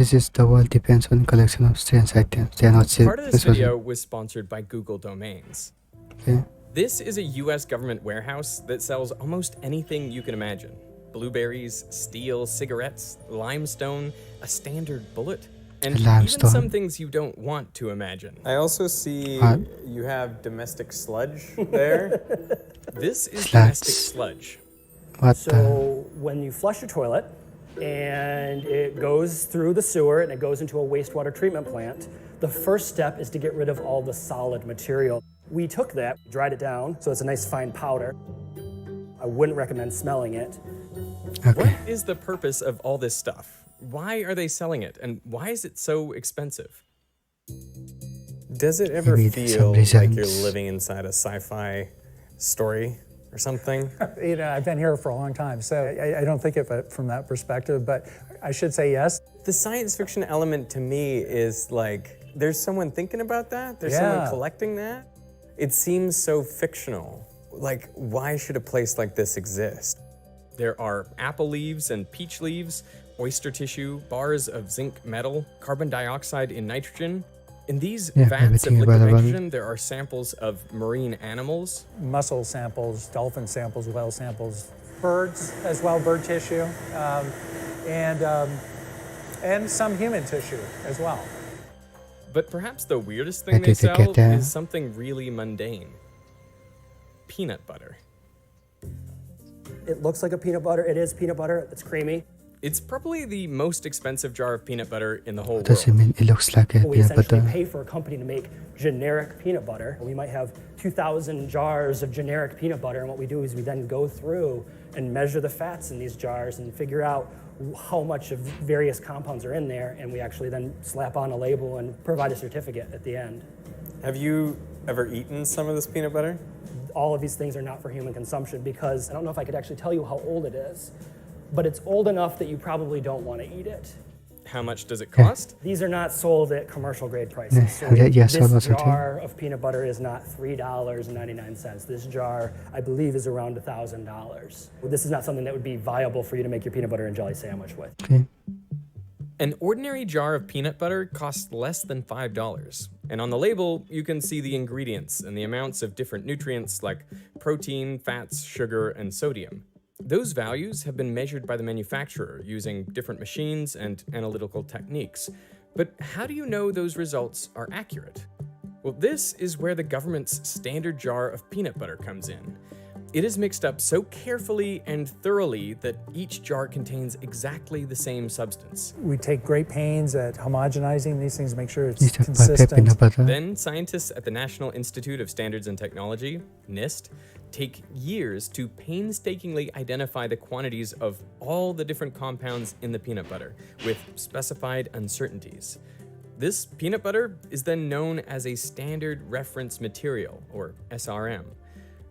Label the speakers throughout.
Speaker 1: This is the world depends on collection of strange items. They are not safe.
Speaker 2: Part of this video was sponsored by Google Domains.
Speaker 1: Okay.
Speaker 2: This is a US government warehouse that sells almost anything you can imagine. Blueberries, steel, cigarettes, limestone, a standard bullet, and even some things you don't want to imagine.
Speaker 3: I also see you have domestic sludge there.
Speaker 2: This is domestic sludge.
Speaker 4: So when you flush your toilet and it goes through the sewer and it goes into a wastewater treatment plant, the first step is to get rid of all the solid material. We took that, dried it down, so it's a nice fine powder. I wouldn't recommend smelling it.
Speaker 1: Okay.
Speaker 2: What is the purpose of all this stuff? Why are they selling it, and why is it so expensive?
Speaker 3: Does it ever feel like you're living inside a sci-fi story or something?
Speaker 5: You know, I've been here for a long time, so I don't think of it from that perspective, but I should say yes.
Speaker 3: The science fiction element to me is like, there's someone thinking about that? There's someone collecting that? It seems so fictional. Like, why should a place like this exist?
Speaker 2: There are apple leaves and peach leaves, oyster tissue, bars of zinc metal, carbon dioxide in nitrogen. In these vats of liquid nitrogen, there are samples of marine animals.
Speaker 5: Mussel samples, dolphin samples, whale samples, birds as well, bird tissue, and some human tissue as well.
Speaker 2: But perhaps the weirdest thing they sell is something really mundane. Peanut butter.
Speaker 4: It looks like a peanut butter. It is peanut butter. It's creamy.
Speaker 2: It's probably the most expensive jar of peanut butter in the whole world.
Speaker 1: Does it mean it looks like a
Speaker 4: we
Speaker 1: peanut butter?
Speaker 4: essentially pay for a company to make generic peanut butter. We might have 2,000 jars of generic peanut butter, and what we do is we then go through and measure the fats in these jars and figure out how much of various compounds are in there, and we actually then slap on a label and provide a certificate at the end.
Speaker 3: Have you ever eaten some of this peanut butter?
Speaker 4: All of these things are not for human consumption because I don't know if I could actually tell you how old it is, but it's old enough that you probably don't want to eat it.
Speaker 2: How much does it cost?
Speaker 4: These are not sold at commercial grade prices. So
Speaker 1: yes,
Speaker 4: this jar of peanut butter is not $3.99. This jar, I believe, is around $1,000. This is not something that would be viable for you to make your peanut butter and jelly sandwich with.
Speaker 1: Okay.
Speaker 2: An ordinary jar of peanut butter costs less than $5. And on the label, you can see the ingredients and the amounts of different nutrients like protein, fats, sugar, and sodium. Those values have been measured by the manufacturer using different machines and analytical techniques. But how do you know those results are accurate? Well, this is where the government's standard jar of peanut butter comes in. It is mixed up so carefully and thoroughly that each jar contains exactly the same substance.
Speaker 5: We take great pains at homogenizing these things to make sure it's consistent.
Speaker 2: Then scientists at the National Institute of Standards and Technology, NIST, take years to painstakingly identify the quantities of all the different compounds in the peanut butter with specified uncertainties. This peanut butter is then known as a standard reference material, or SRM.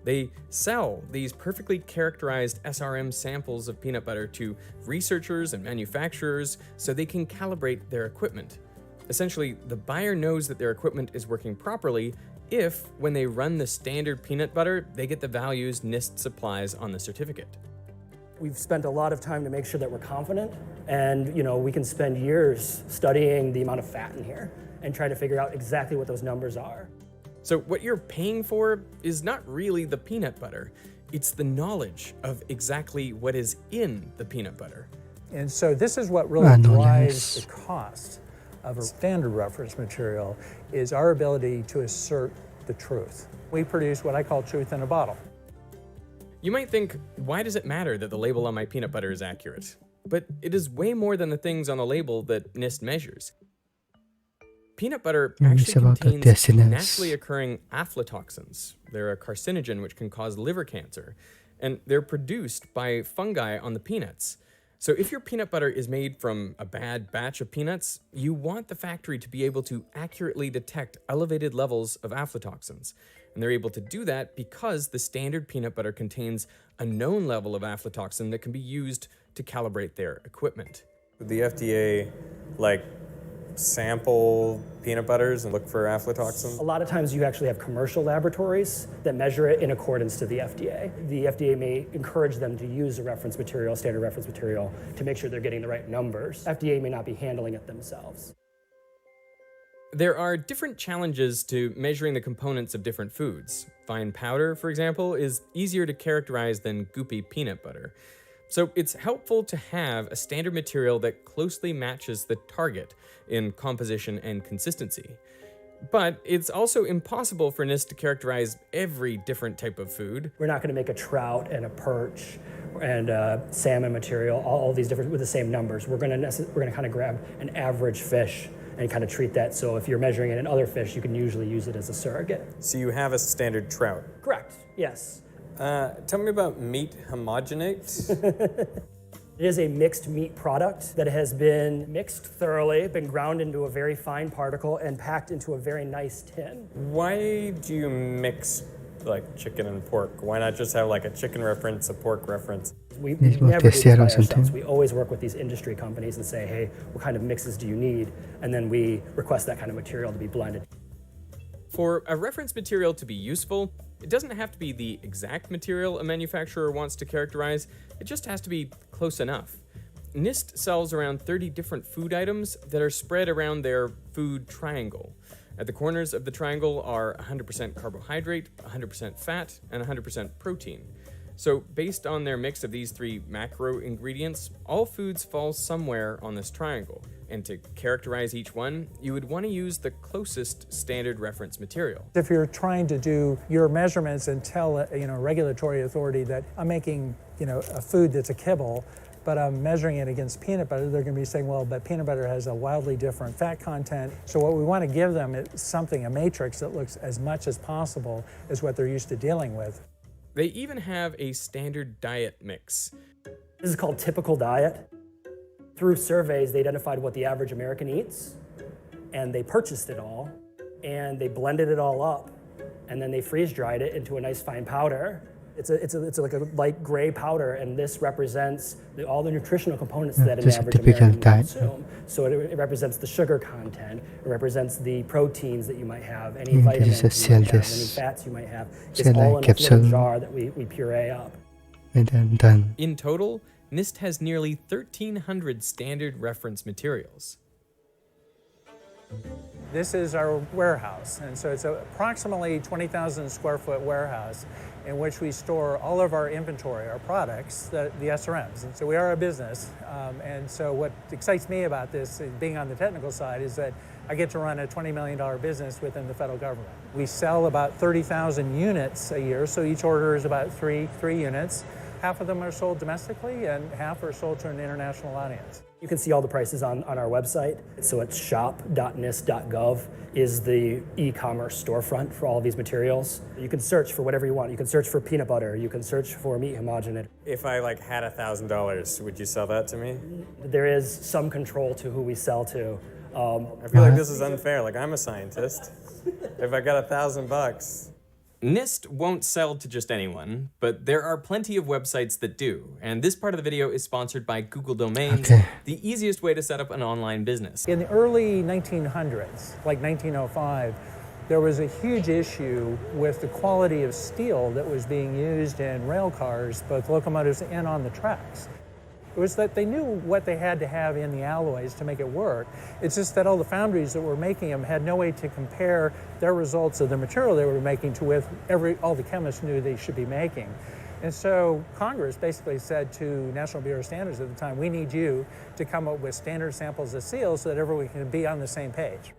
Speaker 2: They sell these perfectly characterized SRM samples of peanut butter to researchers and manufacturers so they can calibrate their equipment. Essentially, the buyer knows that their equipment is working properly if, when they run the standard peanut butter, they get the values NIST supplies on the certificate.
Speaker 4: We've spent a lot of time to make sure that we're confident, and we can spend years studying the amount of fat in here and try to figure out exactly what those numbers are.
Speaker 2: So what you're paying for is not really the peanut butter, it's the knowledge of exactly what is in the peanut butter.
Speaker 5: And so this is what really drives the cost of a standard reference material, is our ability to assert the truth. We produce what I call truth in a bottle.
Speaker 2: You might think, why does it matter that the label on my peanut butter is accurate? But it is way more than the things on the label that NIST measures. Peanut butter actually contains naturally occurring aflatoxins. They're a carcinogen which can cause liver cancer, and they're produced by fungi on the peanuts. So if your peanut butter is made from a bad batch of peanuts, you want the factory to be able to accurately detect elevated levels of aflatoxins. And they're able to do that because the standard peanut butter contains a known level of aflatoxin that can be used to calibrate their equipment.
Speaker 3: Would the FDA, sample peanut butters and look for aflatoxin?
Speaker 4: A lot of times you actually have commercial laboratories that measure it in accordance to the FDA. The FDA may encourage them to use a reference material, standard reference material, to make sure they're getting the right numbers. FDA may not be handling it themselves.
Speaker 2: There are different challenges to measuring the components of different foods. Fine powder, for example, is easier to characterize than goopy peanut butter. So it's helpful to have a standard material that closely matches the target in composition and consistency. But it's also impossible for NIST to characterize every different type of food.
Speaker 4: We're not going to make a trout and a perch and a salmon material, all these different with the same numbers. We're going to kind of grab an average fish and kind of treat that. So if you're measuring it in other fish, you can usually use it as a surrogate.
Speaker 3: So you have a standard trout.
Speaker 4: Correct. Yes.
Speaker 3: Tell me about meat homogenate.
Speaker 4: It is a mixed meat product that has been mixed thoroughly, been ground into a very fine particle, and packed into a very nice tin.
Speaker 3: Why do you mix like chicken and pork? Why not just have like a chicken reference, a pork reference?
Speaker 4: We never do this by ourselves. We always work with these industry companies and say, hey, what kind of mixes do you need? And then we request that kind of material to be blended.
Speaker 2: For a reference material to be useful, it doesn't have to be the exact material a manufacturer wants to characterize, it just has to be close enough. NIST sells around 30 different food items that are spread around their food triangle. At the corners of the triangle are 100% carbohydrate, 100% fat, and 100% protein. So based on their mix of these three macro ingredients, all foods fall somewhere on this triangle. And to characterize each one, you would want to use the closest standard reference material.
Speaker 5: If you're trying to do your measurements and tell a regulatory authority that I'm making a food that's a kibble, but I'm measuring it against peanut butter, they're going to be saying, well, but peanut butter has a wildly different fat content. So what we want to give them is something, a matrix that looks as much as possible as what they're used to dealing with.
Speaker 2: They even have a standard diet mix.
Speaker 4: This is called typical diet. Through surveys, they identified what the average American eats, and they purchased it all, and they blended it all up, and then they freeze-dried it into a nice fine powder. It's like a light gray powder, and this represents all the nutritional components that an average American would consume. So it represents the sugar content, it represents the proteins that you might have, any vitamins you might have, any fats you might have. It's all in a little jar that we puree up.
Speaker 1: And then done.
Speaker 2: In total, NIST has nearly 1,300 standard reference materials.
Speaker 5: This is our warehouse, and so it's approximately 20,000 square foot warehouse in which we store all of our inventory, our products, the SRMs. And so we are a business, and so what excites me about this, being on the technical side, is that I get to run a $20 million business within the federal government. We sell about 30,000 units a year, so each order is about three units. Half of them are sold domestically and half are sold to an international audience.
Speaker 4: You can see all the prices on our website. So it's shop.nist.gov is the e-commerce storefront for all of these materials. You can search for whatever you want. You can search for peanut butter. You can search for meat homogenate.
Speaker 3: If I had $1,000, would you sell that to me?
Speaker 4: There is some control to who we sell to.
Speaker 3: I feel like this is unfair. I'm a scientist. If I got $1,000.
Speaker 2: NIST won't sell to just anyone, but there are plenty of websites that do, and this part of the video is sponsored by Google Domains, the easiest way to set up an online business.
Speaker 5: In the early 1900s, like 1905, there was a huge issue with the quality of steel that was being used in rail cars, both locomotives and on the tracks. It was that they knew what they had to have in the alloys to make it work. It's just that all the foundries that were making them had no way to compare their results of the material they were making to with all the chemists knew they should be making. And so Congress basically said to National Bureau of Standards at the time, we need you to come up with standard samples of steel so that everyone can be on the same page.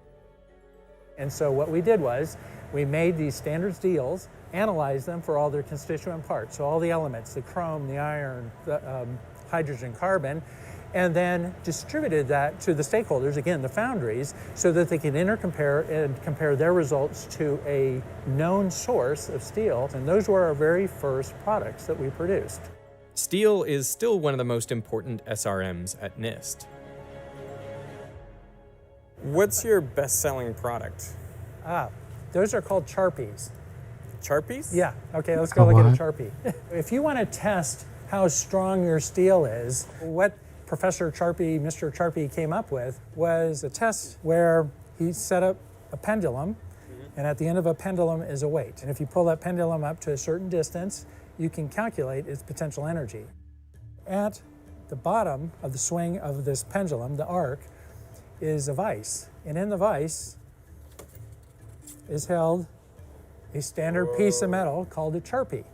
Speaker 5: And so what we did was we made these standard steels, analyzed them for all their constituent parts, so all the elements, the chrome, the iron, the hydrogen, carbon, and then distributed that to the stakeholders, again, the foundries, so that they can intercompare and compare their results to a known source of steel. And those were our very first products that we produced.
Speaker 2: Steel is still one of the most important SRMs at NIST.
Speaker 3: What's your best-selling product?
Speaker 5: Those are called Charpies.
Speaker 3: Charpies?
Speaker 5: Yeah, okay, let's go look at a Charpie. If you want to test how strong your steel is, what Professor Charpy, Mr. Charpy came up with was a test where he set up a pendulum, and at the end of a pendulum is a weight. And if you pull that pendulum up to a certain distance, you can calculate its potential energy. At the bottom of the swing of this pendulum, the arc, is a vise. And in the vise is held a standard piece of metal called a Charpy.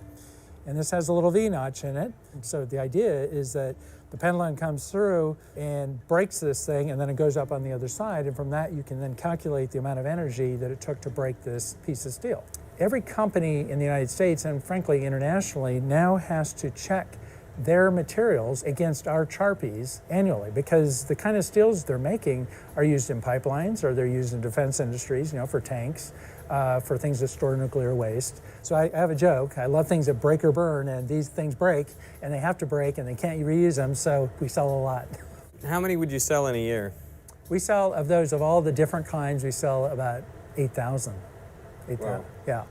Speaker 5: And this has a little V-notch in it. So the idea is that the pendulum comes through and breaks this thing, and then it goes up on the other side, and from that you can then calculate the amount of energy that it took to break this piece of steel. Every company in the United States, and frankly internationally, now has to check their materials against our Charpies annually, because the kind of steels they're making are used in pipelines, or they're used in defense industries, for tanks, for things that store nuclear waste. So I have a joke. I love things that break or burn, and these things break, and they have to break, and they can't reuse them, so we sell a lot.
Speaker 3: How many would you sell in a year?
Speaker 5: We sell, of those, of all the different kinds, we sell about 8,000. 8,000,
Speaker 3: Wow.
Speaker 5: yeah.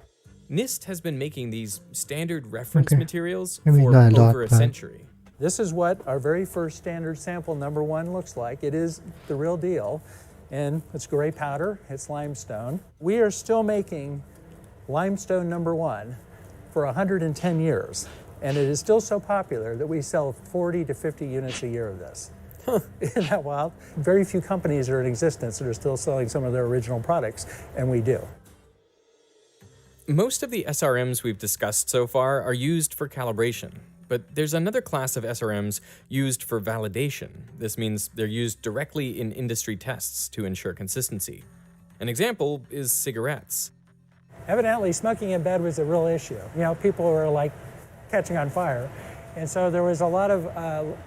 Speaker 2: NIST has been making these standard reference materials
Speaker 1: Maybe
Speaker 2: for
Speaker 1: not a lot,
Speaker 2: over a
Speaker 1: but-
Speaker 2: century.
Speaker 5: This is what our very first standard sample number 1 looks like. It is the real deal. And it's gray powder, it's limestone. We are still making limestone number 1 for 110 years. And it is still so popular that we sell 40 to 50 units a year of this. Isn't that wild? Very few companies are in existence that are still selling some of their original products, and we do.
Speaker 2: Most of the SRMs we've discussed so far are used for calibration, but there's another class of SRMs used for validation. This means they're used directly in industry tests to ensure consistency. An example is cigarettes.
Speaker 5: Evidently, smoking in bed was a real issue. People were like catching on fire. And so there was a lot of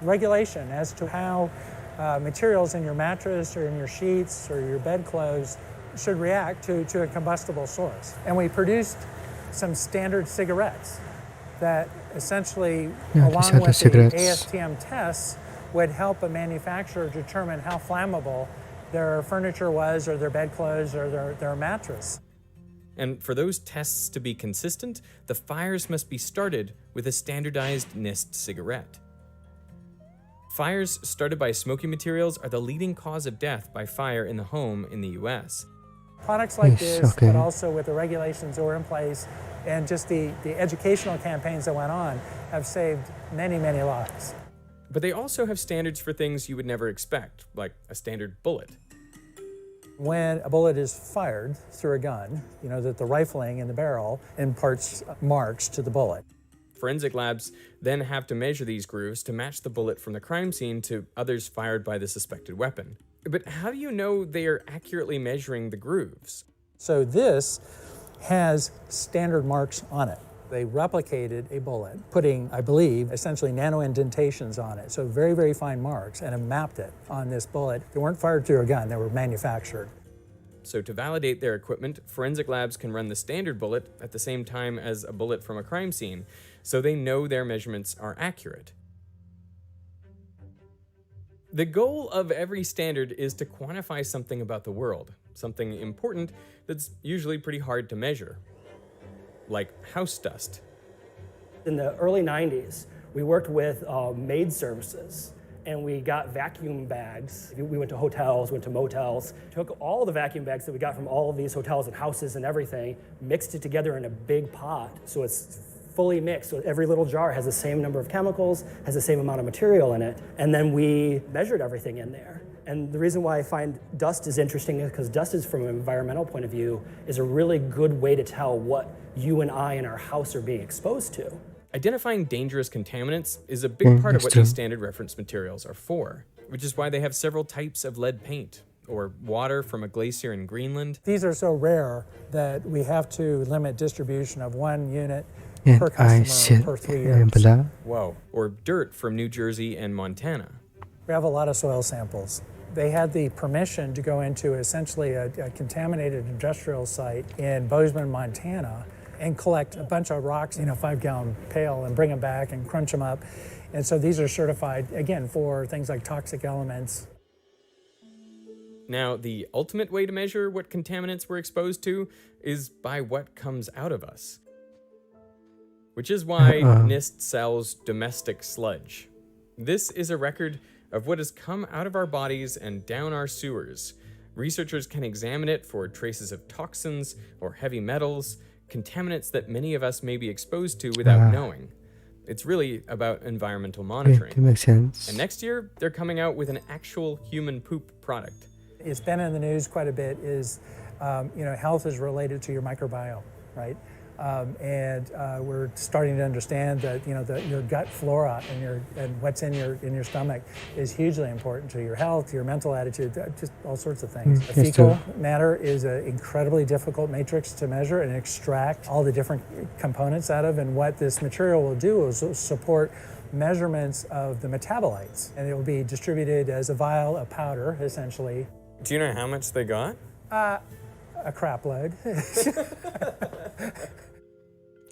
Speaker 5: regulation as to how materials in your mattress or in your sheets or your bedclothes should react to a combustible source. And we produced some standard cigarettes that essentially, along
Speaker 1: these are the
Speaker 5: with the
Speaker 1: cigarettes.
Speaker 5: ASTM tests, would help a manufacturer determine how flammable their furniture was, or their bedclothes, or their mattress.
Speaker 2: And for those tests to be consistent, the fires must be started with a standardized NIST cigarette. Fires started by smoky materials are the leading cause of death by fire in the home in the US.
Speaker 5: Products like
Speaker 1: Yes,
Speaker 5: this,
Speaker 1: okay.
Speaker 5: but also with the regulations that were in place and just the educational campaigns that went on, have saved many, many lives.
Speaker 2: But they also have standards for things you would never expect, like a standard bullet.
Speaker 5: When a bullet is fired through a gun, that the rifling in the barrel imparts marks to the bullet.
Speaker 2: Forensic labs then have to measure these grooves to match the bullet from the crime scene to others fired by the suspected weapon. But how do you know they are accurately measuring the grooves?
Speaker 5: So this has standard marks on it. They replicated a bullet, putting, I believe, essentially nano indentations on it. So very, very fine marks, and have mapped it on this bullet. They weren't fired through a gun, they were manufactured.
Speaker 2: So to validate their equipment, forensic labs can run the standard bullet at the same time as a bullet from a crime scene, so they know their measurements are accurate. The goal of every standard is to quantify something about the world, something important that's usually pretty hard to measure, like house dust.
Speaker 4: In the early 90s, we worked with maid services, and we got vacuum bags. We went to hotels, went to motels, took all the vacuum bags that we got from all of these hotels and houses and everything, mixed it together in a big pot, so it's fully mixed. So every little jar has the same number of chemicals, has the same amount of material in it, and then we measured everything in there. And the reason why I find dust is interesting is because dust is, from an environmental point of view, is a really good way to tell what you and I in our house are being exposed to.
Speaker 2: Identifying dangerous contaminants is a big part of what these standard reference materials are for, which is why they have several types of lead paint, or water from a glacier in Greenland.
Speaker 5: These are so rare that we have to limit distribution of 1 unit
Speaker 1: And
Speaker 5: per
Speaker 1: I
Speaker 5: customer
Speaker 1: sit
Speaker 5: per 3
Speaker 1: and
Speaker 5: years.
Speaker 1: blah.
Speaker 2: Whoa. Or dirt from New Jersey and Montana.
Speaker 5: We have a lot of soil samples. They had the permission to go into essentially a contaminated industrial site in Bozeman, Montana, and collect a bunch of rocks in a 5-gallon pail and bring them back and crunch them up. And so these are certified, again, for things like toxic elements.
Speaker 2: Now, the ultimate way to measure what contaminants we're exposed to is by what comes out of us. Which is why NIST sells domestic sludge. This is a record of what has come out of our bodies and down our sewers. Researchers can examine it for traces of toxins or heavy metals, contaminants that many of us may be exposed to without knowing. It's really about environmental monitoring.
Speaker 1: It makes sense.
Speaker 2: And next year, they're coming out with an actual human poop product.
Speaker 5: It's been in the news quite a bit is, health is related to your microbiome, right? We're starting to understand that your gut flora and what's in your stomach is hugely important to your health, your mental attitude, just all sorts of things. Fecal matter is an incredibly difficult matrix to measure and extract all the different components out of, and what this material will do is support measurements of the metabolites, and it will be distributed as a vial of powder, essentially.
Speaker 3: Do you know how much they got?
Speaker 5: A crap load.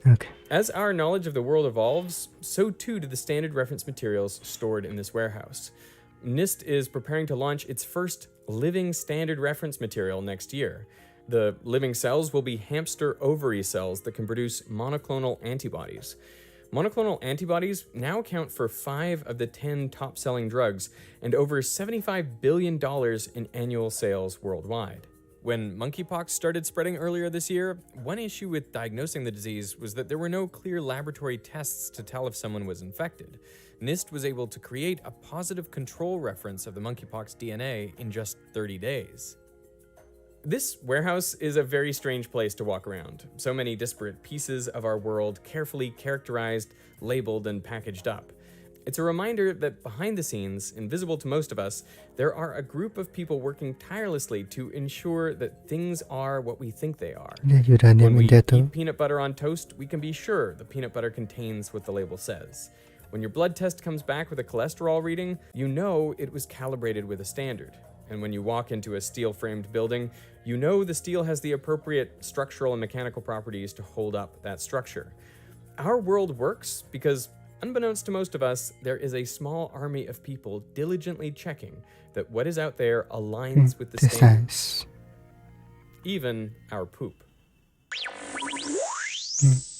Speaker 1: Okay.
Speaker 2: As our knowledge of the world evolves, so too do the standard reference materials stored in this warehouse. NIST is preparing to launch its first living standard reference material next year. The living cells will be hamster ovary cells that can produce monoclonal antibodies. Monoclonal antibodies now account for 5 of the 10 top-selling drugs and over $75 billion in annual sales worldwide. When monkeypox started spreading earlier this year, one issue with diagnosing the disease was that there were no clear laboratory tests to tell if someone was infected. NIST was able to create a positive control reference of the monkeypox DNA in just 30 days. This warehouse is a very strange place to walk around. So many disparate pieces of our world carefully characterized, labeled, and packaged up. It's a reminder that behind the scenes, invisible to most of us, there are a group of people working tirelessly to ensure that things are what we think they are. When we eat peanut butter on toast, we can be sure the peanut butter contains what the label says. When your blood test comes back with a cholesterol reading, you know it was calibrated with a standard. And when you walk into a steel-framed building, you know the steel has the appropriate structural and mechanical properties to hold up that structure. Our world works because, unbeknownst to most of us, there is a small army of people diligently checking that what is out there aligns with the standards. Even our poop.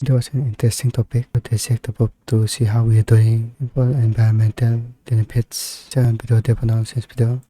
Speaker 1: That was an interesting topic to dissect the poop to see how we are doing for environmental benefits. Sa video,